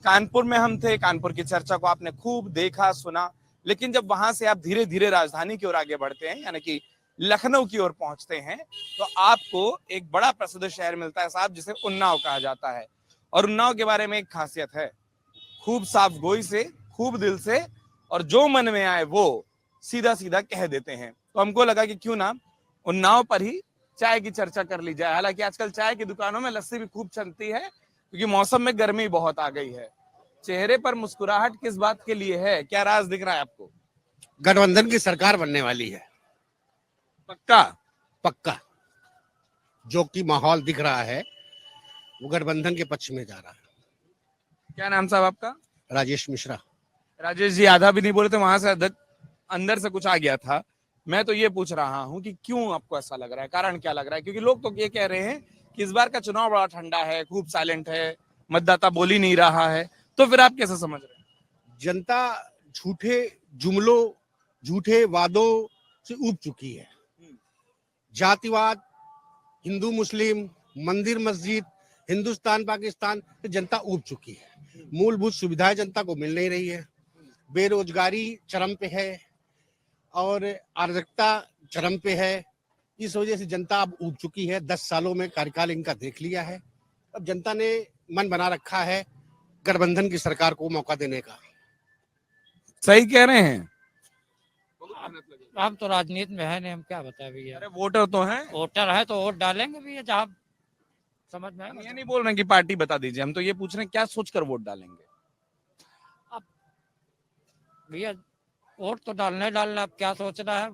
कानपुर में हम थे, कानपुर की चर्चा को आपने खूब देखा सुना, लेकिन जब वहां से आप धीरे धीरे राजधानी की ओर आगे बढ़ते हैं, यानी कि लखनऊ की ओर पहुंचते हैं, तो आपको एक बड़ा प्रसिद्ध शहर मिलता है साहब, जिसे उन्नाव कहा जाता है। और उन्नाव के बारे में एक खासियत है, खूब साफ गोई से, खूब दिल से, और जो मन में आए वो सीधा सीधा कह देते हैं। तो हमको लगा कि क्यों ना उन्नाव पर ही चाय की चर्चा कर ली जाए। हालांकि आजकल चाय की दुकानों में लस्सी भी खूब चलती है, क्योंकि मौसम में गर्मी बहुत आ गई है। चेहरे पर मुस्कुराहट किस बात के लिए है, क्या राज दिख रहा है आपको? गठबंधन की सरकार बनने वाली है, पक्का? पक्का। जो कि माहौल दिख रहा है वो गठबंधन के पक्ष में जा रहा है। क्या नाम साहब आपका? राजेश मिश्रा। राजेश जी, आधा भी नहीं बोले थे, वहां से अंदर से कुछ आ गया था। मैं तो ये पूछ रहा हूँ कि क्यों आपको ऐसा लग रहा है, कारण क्या लग रहा है? क्योंकि लोग तो ये कह रहे हैं कि इस बार का चुनाव बड़ा ठंडा है, खूब साइलेंट है, मतदाता बोल ही नहीं रहा है। तो फिर आप कैसे समझ रहे हैं? जनता झूठे जुमलों, झूठे वादों से ऊब चुकी है। जातिवाद, हिंदू मुस्लिम, मंदिर मस्जिद, हिंदुस्तान पाकिस्तान से जनता ऊब चुकी है। मूलभूत सुविधाएं जनता को मिल नहीं रही है, बेरोजगारी चरम पे है और अराजकता चरम पे है। इस वजह से जनता अब ऊब चुकी है। 10 सालों में कार्यकाल इनका देख लिया है। अब जनता ने मन बना रखा है गठबंधन की सरकार को मौका देने का। सही कह रहे हैं। हम तो राजनीति में है नहीं, हम क्या बताए भैया। अरे वोटर तो हैं, वोटर है तो वोट डालेंगे भैया, जहाँ समझ में हम आएगा। ये नहीं बोल रहे कि पार्टी बता दीजिए, हम तो ये पूछ रहे हैं क्या सोचकर वोट डालेंगे। अब भैया वोट तो डालना, अब क्या सोचना है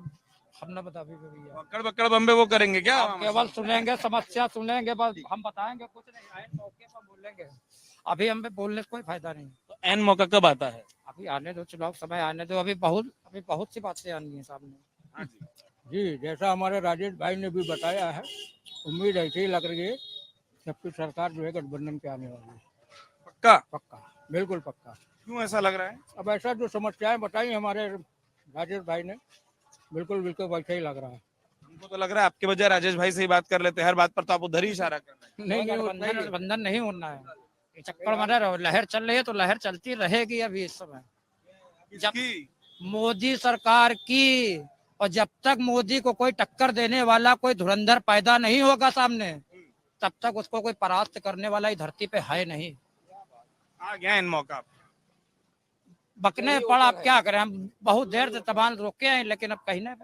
हम ना बता भैया। बक्कड़ बक्कड़ बम्बे वो करेंगे क्या? आप केवल सुनेंगे, समस्या सुनेंगे, बस हम बताएंगे कुछ नहीं, आए मौके पर बोलेंगे। अभी हमें बोलने से कोई फायदा नहीं। तो एन मौका कब आता है? अभी आने दो, चुनाव समय आने दो, अभी बहुत सी बातें आनी है सामने। हाँ जी। जी, जैसा हमारे राजेश भाई ने भी बताया है, उम्मीद ऐसी ही लग रही है कि आपकी सरकार जो है गठबंधन के आने वाली है। पक्का? पक्का, बिल्कुल पक्का। क्यों ऐसा लग रहा है? अब ऐसा जो समस्याएं बताई हमारे राजेश भाई ने, बिल्कुल बिल्कुल वैसा ही लग रहा है। हमको तो लग रहा है आपके बजाय राजेश भाई से ही बात कर लेते हैं, हर बात पर तो आप उधर ही इशारा कर रहे हैं। नहीं, गठबंधन नहीं होना है, ये चक्कर मारा रहो। लहर चल रही है तो लहर चलती रहेगी अभी इस समय। जब मोदी सरकार की, और जब तक मोदी को कोई टक्कर देने वाला कोई धुरंधर पैदा नहीं होगा सामने, तब तक उसको कोई परास्त करने वाला ही धरती पे है नहीं। आ गया इन मौका। बकने पड़ा, अब क्या करें, हम बहुत देर से तबान रोके हैं, लेकिन अब कहीं ना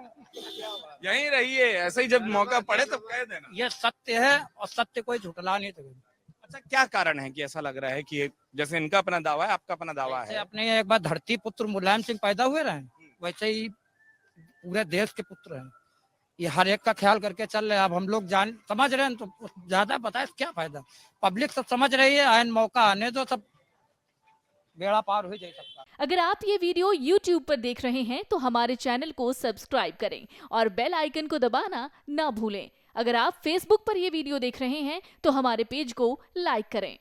यहीं रहिए, ऐसे ही जब मौका पड़े तब कह देना। ये सत्य है और सत्य कोई झुटला नहीं सकता। अच्छा, क्या कारण है कि ऐसा लग रहा है कि जैसे इनका अपना दावा है, आपका अपना दावा है? अपने एक बार धरती पुत्र मुलायम सिंह पैदा हुए रहे, वैसे ही पूरे देश के पुत्र हैं। ये हर एक का ख्याल करके चल रहे हैं। अब हम लोग समझ रहे हैं, तो ज्यादा बताए क्या फायदा। पब्लिक सब समझ रही है, आयन मौका आने दो, सब बेड़ा पार हो जाएगा। अगर आप ये वीडियो YouTube पर देख रहे हैं तो हमारे चैनल को सब्सक्राइब करें और बेल आइकन को दबाना ना भूलें। अगर आप Facebook पर ये वीडियो देख रहे हैं तो हमारे पेज को लाइक करें।